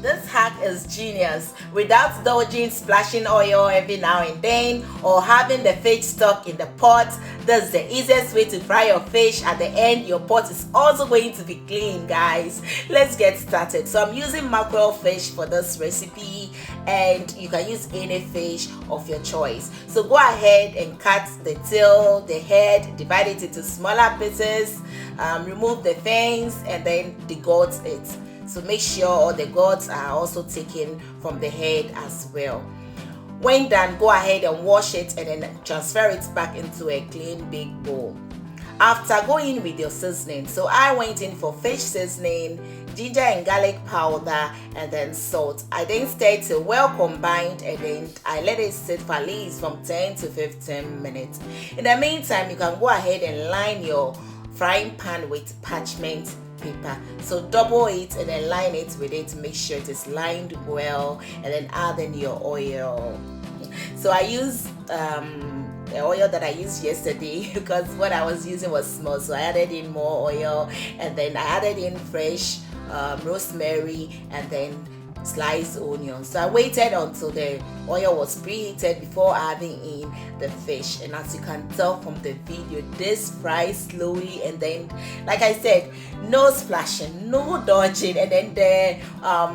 This hack is genius. Without dodging splashing oil every now and then or having the fish stuck in the pot, this is the easiest way to fry your fish. At the end, your pot is also going to be clean, guys. Let's get started. So I'm using mackerel fish for this recipe, and you can use any fish of your choice. So go ahead and cut the tail, the head, divide it into smaller pieces, remove the fins, and then degut it. So make sure all the guts are also taken from the head as well. When done, go ahead and wash it and then transfer it back into a clean big bowl. After, go in with your seasoning. So I went in for fish seasoning, ginger and garlic powder, and then salt. I then stirred till well combined, and then I let it sit for at least from 10 to 15 minutes. In the meantime, you can go ahead and line your frying pan with parchment paper. So double it and then line it with it. Make sure it is lined well, and then add in your oil. So I use the oil that I used yesterday because what I was using was small, so I added in more oil, and then I added in fresh rosemary and then sliced onions. So I waited until the oil was preheated before adding in the fish, and as you can tell from the video, this fries slowly, and then like I said, no splashing, no dodging, and then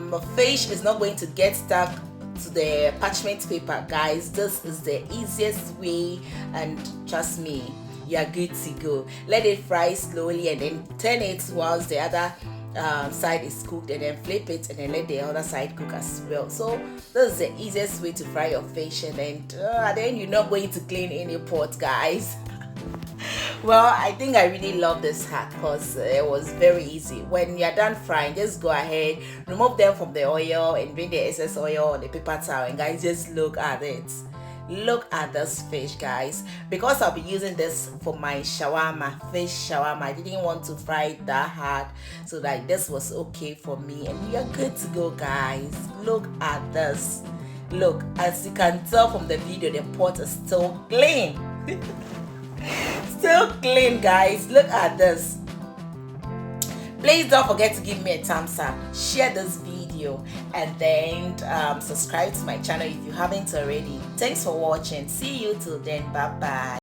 the fish is not going to get stuck to the parchment paper. Guys, this is the easiest way, and trust me, you're good to go. Let it fry slowly and then turn it whilst the other side is cooked, and then flip it and then let the other side cook as well. So this is the easiest way to fry your fish, and then you're not going to clean any pot, guys. Well, I think I really love this hack because it was very easy. When you're done frying, just go ahead, remove them from the oil and drain the excess oil on the paper towel, and guys, just look at it. Look at this fish, guys. Because I'll be using this for my shawarma, fish shawarma, I didn't want to fry it that hard, so that this was okay for me, and you're good to go, guys. Look at this. Look, as you can tell from the video, the pot is still clean. Still clean, guys. Look at this. Please don't forget to give me a thumbs up, share this video, and then subscribe to my channel if you haven't already. Thanks for watching. See you till then. Bye bye.